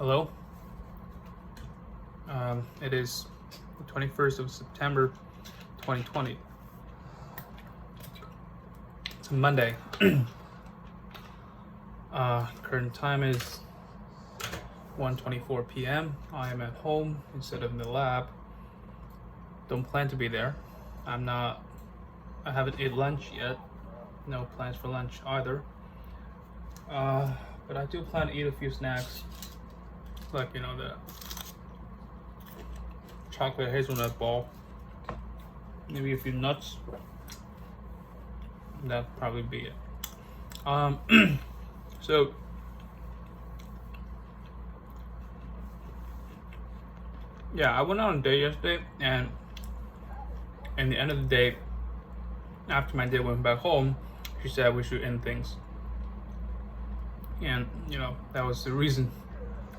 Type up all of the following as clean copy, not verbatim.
Hello. It is the 21st of September, 2020. It's a Monday. Current time is 1:24 p.m. I am at home instead of in the lab. Don't plan to be there. I haven't eaten lunch yet. No plans for lunch either. But I do plan to eat a few snacks, like the chocolate hazelnut ball, maybe a few nuts. That'd probably be it. So yeah, I went on a date yesterday, and in the end of the day, after my date went back home, she said we should end things. And that was the reason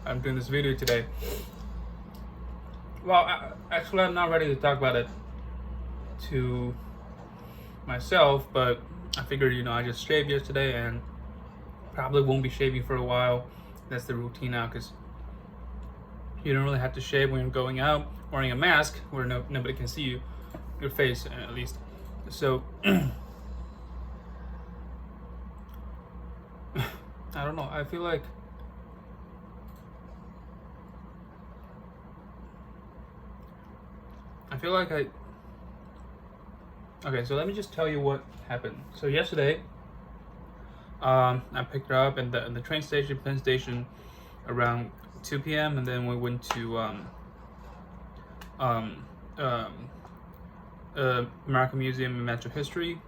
I'm doing this video today. Well, actually, I'm not ready to talk about it to myself, but I figured, I just shaved yesterday and probably won't be shaving for a while. That's the routine now, because you don't really have to shave when you're going out wearing a mask where nobody can see your face at least. So I don't know. I feel like okay, so let me just tell you what happened. So yesterday, I picked her up in the train station, Penn Station, around 2 p.m. and then we went to American Museum of Natural History.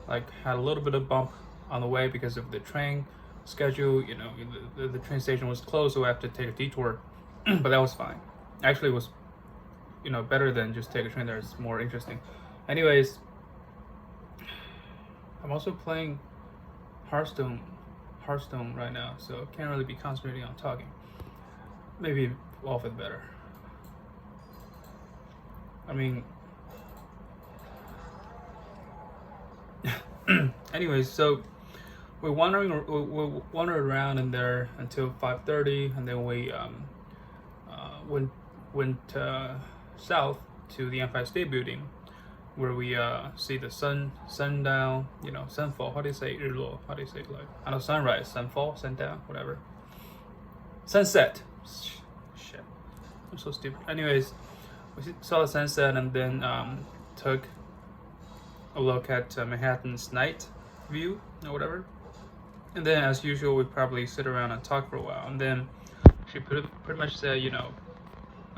Like, had a little bit of bump on the way because of the train schedule. The train station was closed, so I have to take a detour. But that was fine. Actually, it was better than just take a train there. It's more interesting. Anyways, I'm also playing Hearthstone right now, so can't really be concentrating on talking. Maybe off it better. I mean, anyways, so we wandered around in there until 5:30, and then we went south to the Empire State Building, where we see the sundown, sunfall. How do you say 日落? How do you say it? Like, I know sunrise, sunfall, sundown, whatever. Sunset. Shit, I'm so stupid. Anyways, we saw the sunset and then took a look at Manhattan's night view or whatever. And then, as usual, we probably sit around and talk for a while. And then she pretty much said,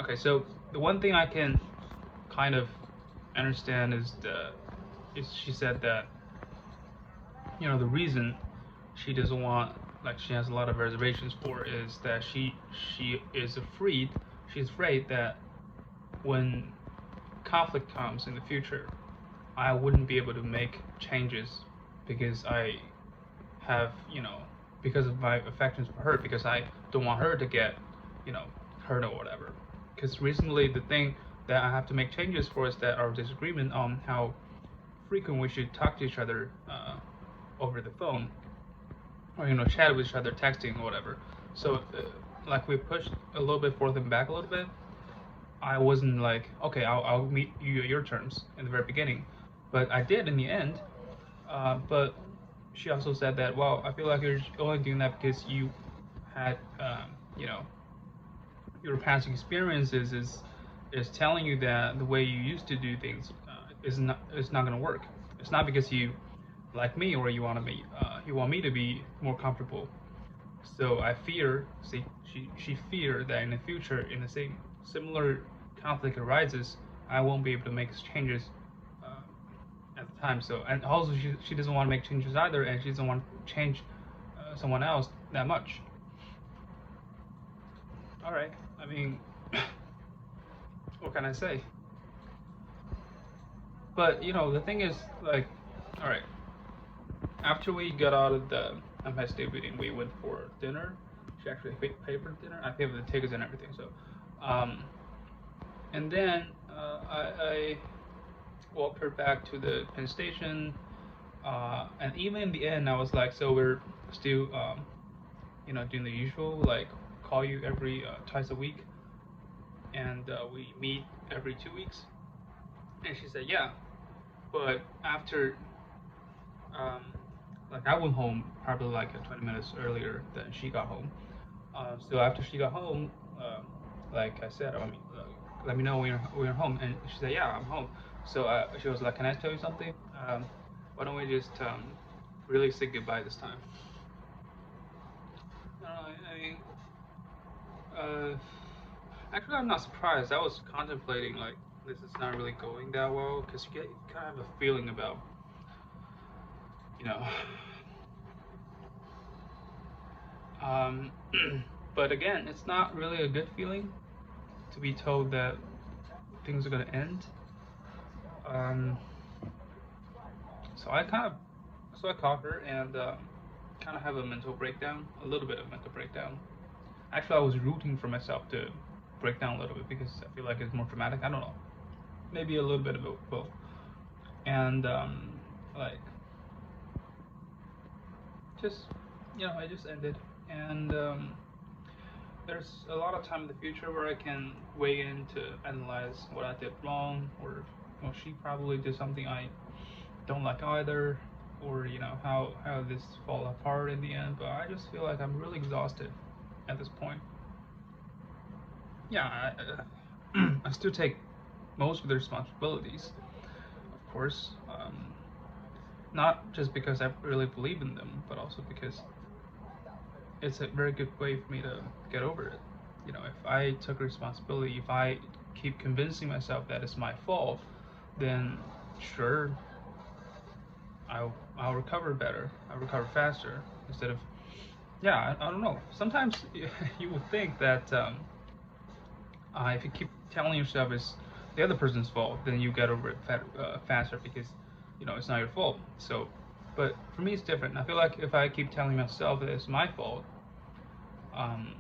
okay, so the one thing I can kind of understand is she said that the reason she doesn't want, like, she has a lot of reservations for, is that she's afraid that when conflict comes in the future, I wouldn't be able to make changes because I have, because of my affections for her, because I don't want her to get, hurt or whatever. Because recently, the thing that I have to make changes for is that our disagreement on how frequent we should talk to each other over the phone, or chat with each other, texting or whatever. So like, we pushed a little bit forth and back a little bit. I wasn't like, okay, I'll meet you at your terms in the very beginning, but I did in the end. But she also said that, well, I feel like you're only doing that because you had your past experiences is telling you that the way you used to do things is not going to work. It's not because you like me or you want me to be more comfortable. So I fear, she feared that in the future, in the same similar conflict arises, I won't be able to make changes at the time. So, and also she doesn't want to make changes either, and she doesn't want to change someone else that much. All right, I mean, what can I say? But the thing is, like, all right, after we got out of the Empire State Building, we went for dinner. She actually paid for dinner. I paid for the tickets and everything. So, and then I walked her back to the Penn Station, and even in the end, I was like, so we're still, doing the usual, like call you every twice a week, and we meet every 2 weeks. And she said, yeah, but after um, like I went home probably like 20 minutes earlier than she got home. So after she got home, like I said, I mean, let me know when you're home. And she said, yeah, I'm home. So she was like, can I tell you something? Why don't we just really say goodbye this time? I mean, uh, actually, I'm not surprised. I was contemplating like this is not really going that well because you get kind of have a feeling about, you know. Um, but again, it's not really a good feeling to be told that things are gonna end. Um, so I caught her and kind of have a mental breakdown, a little bit of mental breakdown. Actually, I was rooting for myself to break down a little bit because I feel like it's more dramatic. I don't know, maybe a little bit of both. And like, just I just ended, and there's a lot of time in the future where I can weigh in to analyze what I did wrong, or she probably did something I don't like either, or how this fall apart in the end. But I just feel like I'm really exhausted at this point. Yeah, I still take most of the responsibilities, of course. Not just because I really believe in them, but also because it's a very good way for me to get over it. If I took responsibility, if I keep convincing myself that it's my fault, then sure, I'll recover better. I'll recover faster instead of yeah. I don't know. Sometimes you would think that if you keep telling yourself it's the other person's fault, then you get over it faster because it's not your fault. So, but for me it's different. I feel like if I keep telling myself that it's my fault, um,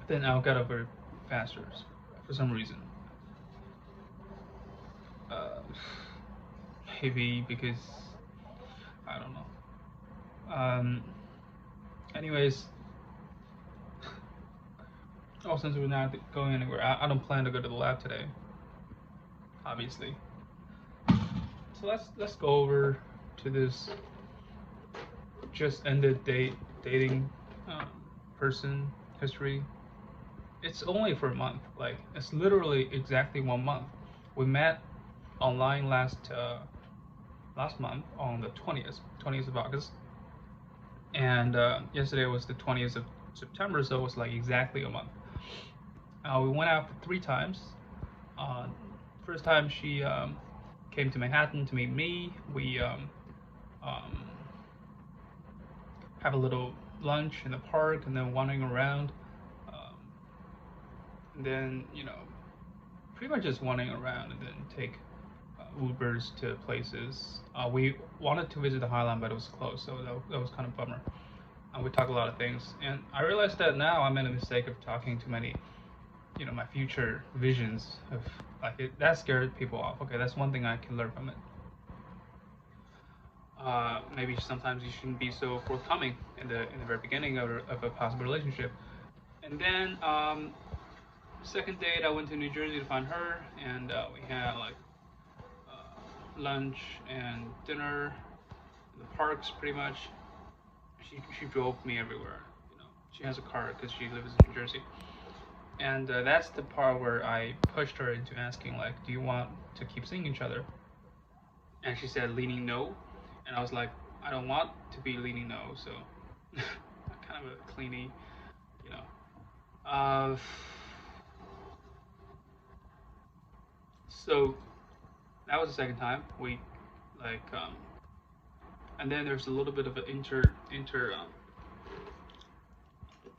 then I'll get over it faster for some reason. Uh, Maybe because I don't know. Anyways, since we're not going anywhere, I don't plan to go to the lab today, obviously. So let's go over to this just ended dating person history. It's only for a month. Like it's literally exactly 1 month. We met online last month on the 20th of August, and yesterday was the 20th of September, so it was like exactly a month. We went out 3 times. First time she came to Manhattan to meet me. We um, have a little lunch in the park and then wandering around. Um, and then pretty much just wandering around and then take Ubers to places. We wanted to visit the High Line, but it was closed, so that was kind of a bummer. We talk a lot of things, and I realized that now I made a mistake of talking too many, my future visions of like that scared people off. Okay, that's one thing I can learn from it. Maybe sometimes you shouldn't be so forthcoming in the very beginning of a possible relationship. And then second date, I went to New Jersey to find her, and we had like lunch and dinner in the parks, pretty much. She drove me everywhere. She has a car because she lives in New Jersey. And that's the part where I pushed her into asking, like, do you want to keep seeing each other? And she said, leaning no. And I was like, I don't want to be leaning no, so kind of a cleanie, you know. So that was the second time we like, and then there's a little bit of an a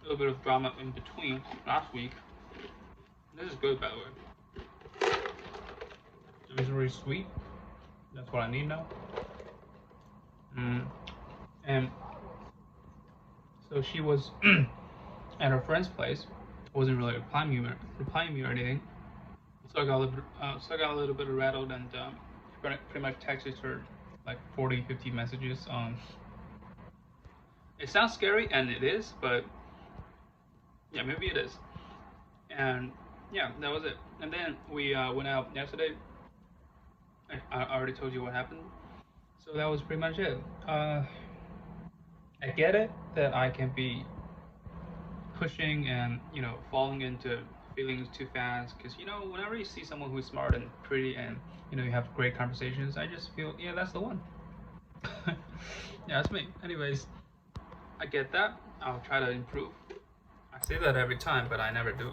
little bit of drama in between last week. This is good, by the way. It was really sweet. That's what I need now. And so she was at her friend's place. Wasn't really replying me or anything. So I got a little bit rattled and pretty much texted her like 40, 50 messages. It sounds scary, and it is, but Yeah, maybe it is. And yeah, that was it. And then we went out yesterday. I already told you what happened. So that was pretty much it. I get it that I can be pushing and falling into feelings too fast, because whenever you see someone who's smart and pretty and you have great conversations, I just feel, yeah, that's the one. Yeah, that's me. Anyways, I get that. I'll try to improve. I say that every time, but I never do.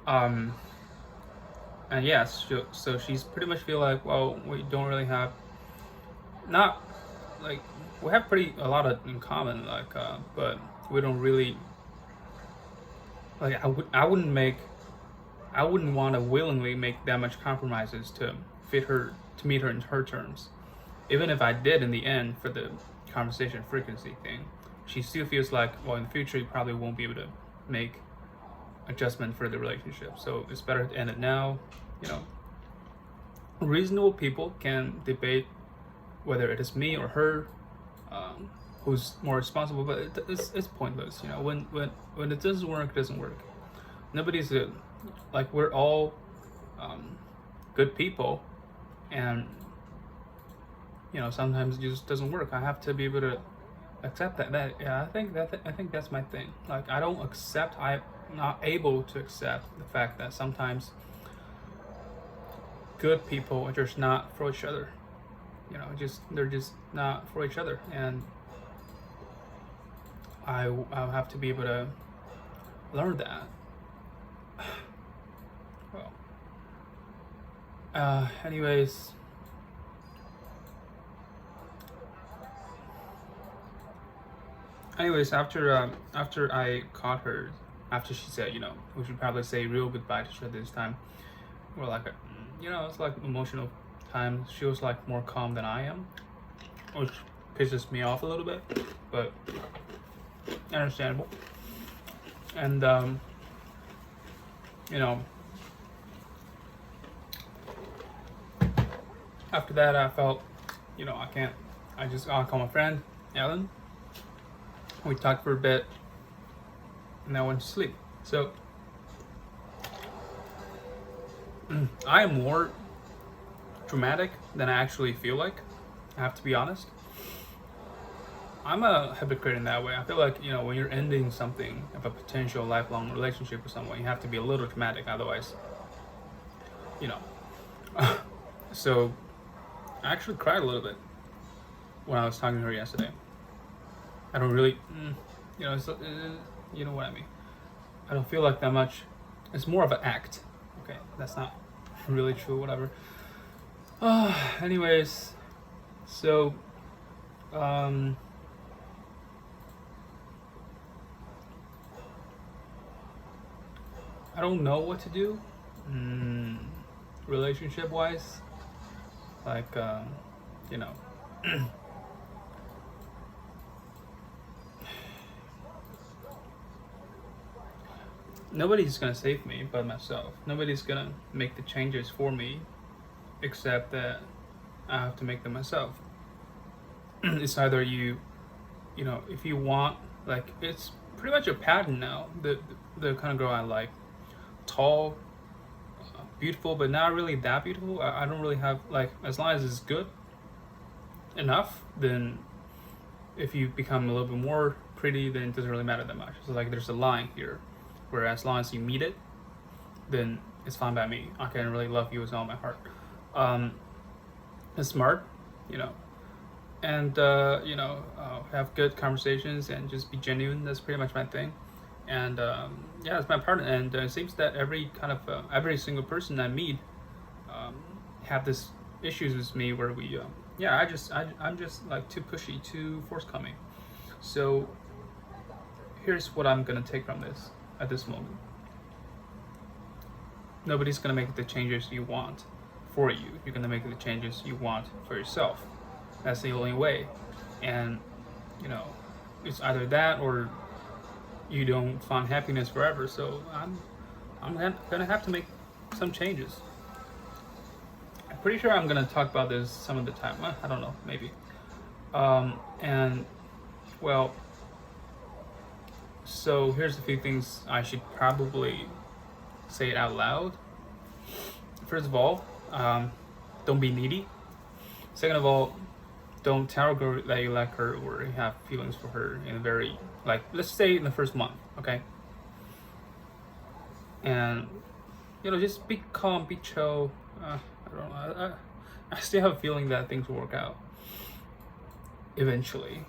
And yes, so she's pretty much feel like, well, we don't really have, not like, we have a lot of in common, like, but we don't really, like, I wouldn't want to willingly make that much compromises to fit her, to meet her in her terms. Even if I did in the end for the conversation frequency thing, she still feels like, well, in the future you probably won't be able to make adjustment for the relationship. So it's better to end it now. Reasonable people can debate whether it is me or her who's more responsible, but it's pointless. When it doesn't work, it doesn't work. Nobody's good. Like, we're all good people, and sometimes it just doesn't work. I have to be able to accept that. Yeah, I think that's my thing. Like, I'm not able to accept the fact that sometimes good people are just not for each other. They're just not for each other, and I'll have to be able to learn that. Well, anyways, after I caught her, after she said, we should probably say real goodbye to each other this time, we're like, it's like emotional time. She was like more calm than I am, which pisses me off a little bit, but understandable. And after that, I felt, I'll call my friend Ellen. We talked for a bit, and I went to sleep. So I am more dramatic than I actually feel like. I have to be honest. I'm a hypocrite in that way. I feel like, when you're ending something of a potential lifelong relationship with someone, you have to be a little dramatic, otherwise, So I actually cried a little bit when I was talking to her yesterday. I don't really, you know what I mean. I don't feel like that much. It's more of an act. Okay, that's not really true, whatever. Anyways, so, I don't know what to do, relationship-wise. Like, nobody's gonna save me but myself. Nobody's gonna make the changes for me, except that I have to make them myself. It's either if you want, like, it's pretty much a pattern now. The kind of girl I like, tall, beautiful, but not really that beautiful. I don't really have, like, as long as it's good enough, then if you become a little bit more pretty, then it doesn't really matter that much. So, like, there's a line here where as long as you meet it, then it's fine by me. I can really love you with all my heart. And smart, and have good conversations and just be genuine. That's pretty much my thing. And yeah, it's my partner. And it seems that every single person I meet have this issues with me where we I'm just like too pushy, too forthcoming. So here's what I'm gonna take from this at this moment. Nobody's gonna make the changes you want for you. You're gonna make the changes you want for yourself. That's the only way. And it's either that or you don't find happiness forever. So I'm gonna have to make some changes. I'm pretty sure I'm gonna talk about this some of the time. I don't know, maybe. And well, So here's a few things I should probably say it out loud. First of all, don't be needy. Second of all, don't tell a girl that you like her or you have feelings for her in a very, like, let's say in the first month, okay? And, just be calm, be chill. I don't know. I still have a feeling that things will work out eventually.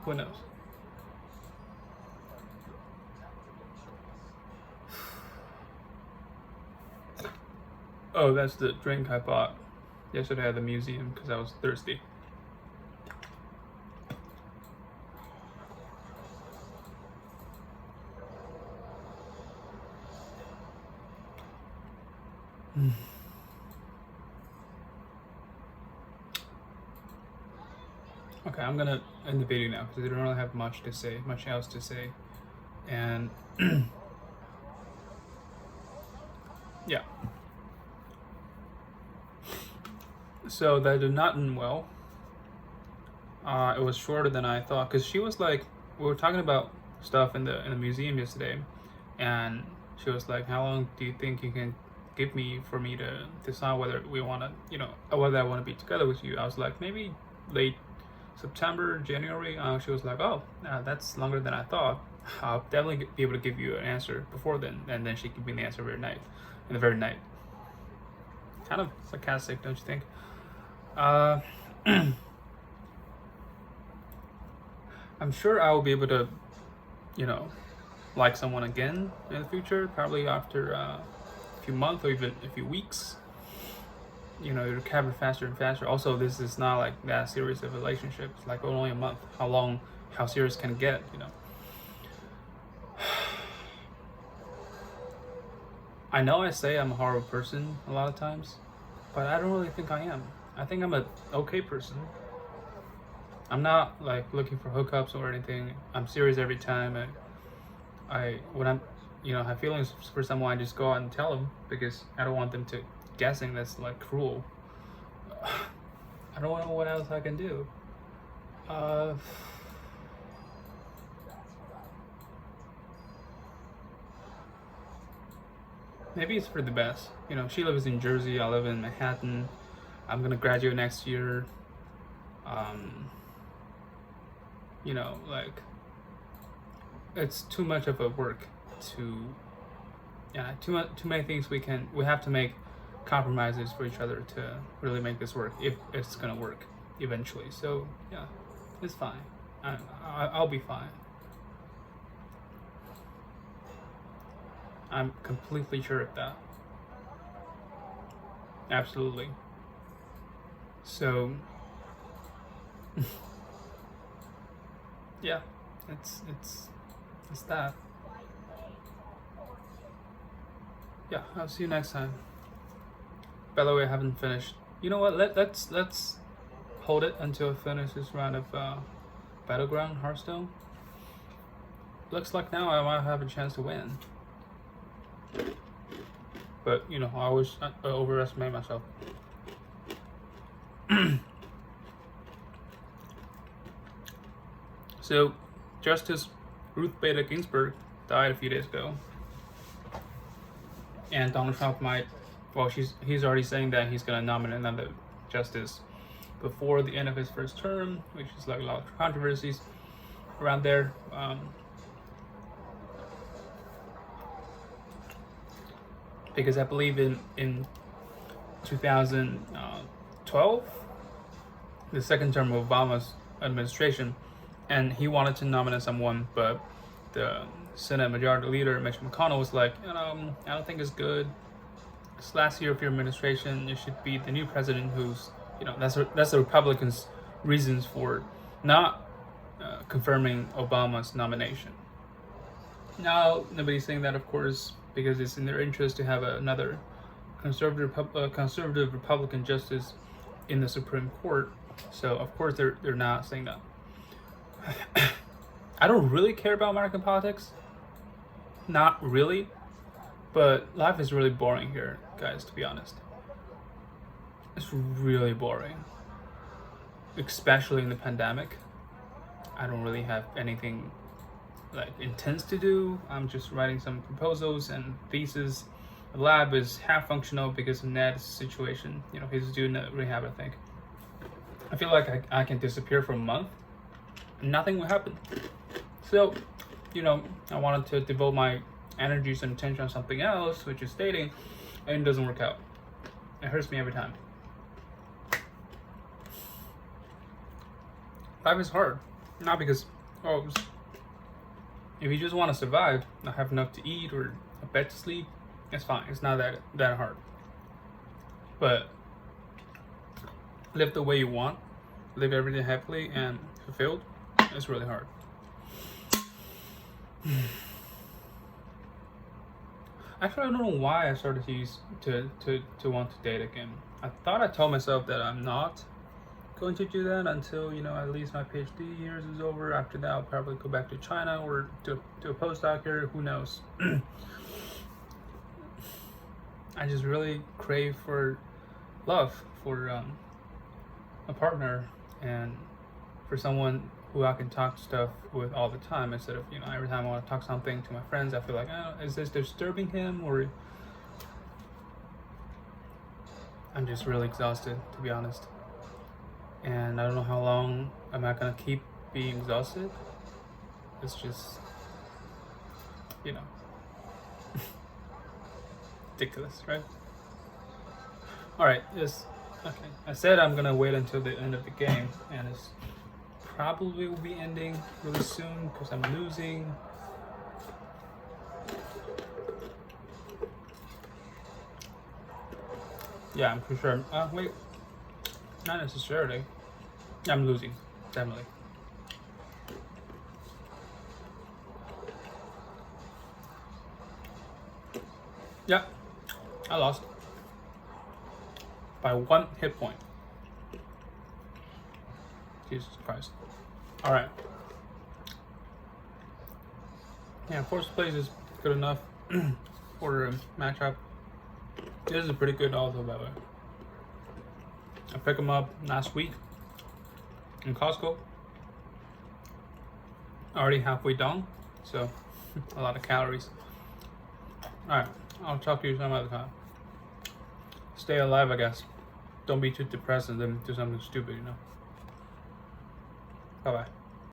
Who knows? Oh, that's the drink I bought yesterday at the museum because I was thirsty. Okay, I'm gonna end the video now because I don't really have much else to say, and yeah. So that did not end well. It was shorter than I thought because she was like, we were talking about stuff in the museum yesterday, and she was like, "How long do you think you can give me for me to decide whether we want to, whether I want to be together with you?" I was like, maybe late September, January. She was like, "Oh, that's longer than I thought. I'll definitely be able to give you an answer before then." And then she gave me the answer in the very night. Kind of sarcastic, don't you think? I'm sure I will be able to, like someone again in the future, probably after a few months or even a few weeks. You recover faster and faster. Also, this is not like that serious of a relationship. It's like only a month. How serious can it get, I know I say I'm a horrible person a lot of times, but I don't really think I am. I think I'm a okay person. I'm not like looking for hookups or anything. I'm serious every time. When I'm, have feelings for someone, I just go out and tell them because I don't want them to guessing. That's like cruel. I don't know what else I can do. Maybe it's for the best. She lives in Jersey, I live in Manhattan. I'm gonna graduate next year. Like, it's too much of a work too many things we have to make compromises for each other to really make this work, if it's gonna work eventually. So yeah, it's fine. I'll be fine. I'm completely sure of that. Absolutely. So yeah, it's that. Yeah, I'll see you next time. By the way, I haven't finished. You know what? Let's hold it until I finish this round of Battleground Hearthstone. Looks like now I might have a chance to win. But I always overestimate myself. So, Justice Ruth Bader Ginsburg died a few days ago, and Donald Trump he's already saying that he's gonna nominate another justice before the end of his first term, which is like a lot of controversies around there. Because I believe in 2012, the second term of Obama's administration, and he wanted to nominate someone, but the Senate Majority Leader Mitch McConnell was like, I don't think it's good. It's last year of your administration. You should be the new president who's, that's the Republicans' reasons for not confirming Obama's nomination. Now, nobody's saying that, of course, because it's in their interest to have another conservative Republican justice in the Supreme Court. So, of course, they're not saying that. I don't really care about American politics. Not really. But life is really boring here, guys, to be honest. It's really boring. especially in the pandemic, I don't really have anything like intense to do. I'm just writing some proposals and thesis. The lab is half functional because of Ned's situation. You know, he's doing a rehab, I think. I feel like I can disappear for a month and nothing will happen. So, you know, I wanted to devote my energies and attention on something else, which is dating, and it doesn't work out. It hurts me every time. Life is hard. Not because, if you just want to survive, not have enough to eat or a bed to sleep, it's fine. It's not that hard. But live the way you want, live everything happily and fulfilled, it's really hard. Actually, I don't know why I started to want to date again. I thought I told myself that I'm not going to do that until, you know, at least my PhD years is over. After that, I'll probably go back to China or to a postdoc here. Who knows? I just really crave for love, for a partner, and for someone who I can talk stuff with all the time, instead of, you know, every time I want to talk something to my friends, I feel like, oh, is this disturbing him? Or I'm just really exhausted, to be honest. And I don't know how long am I gonna keep being exhausted. It's just, you know, ridiculous, right? All right, yes, okay. I said I'm gonna wait until the end of the game, and it's probably will be ending really soon because I'm losing. Yeah, I'm pretty sure. Wait, not necessarily. I'm losing, definitely. Yeah, I lost by 1 hit point. Jesus Christ. All right. Yeah, first place is good enough for a matchup. This is a pretty good auto, by the way. I picked him up last week in Costco. Already halfway done, so a lot of calories. Alright, I'll talk to you some other time. Stay alive, I guess. Don't be too depressed and then do something stupid, you know. Bye-bye.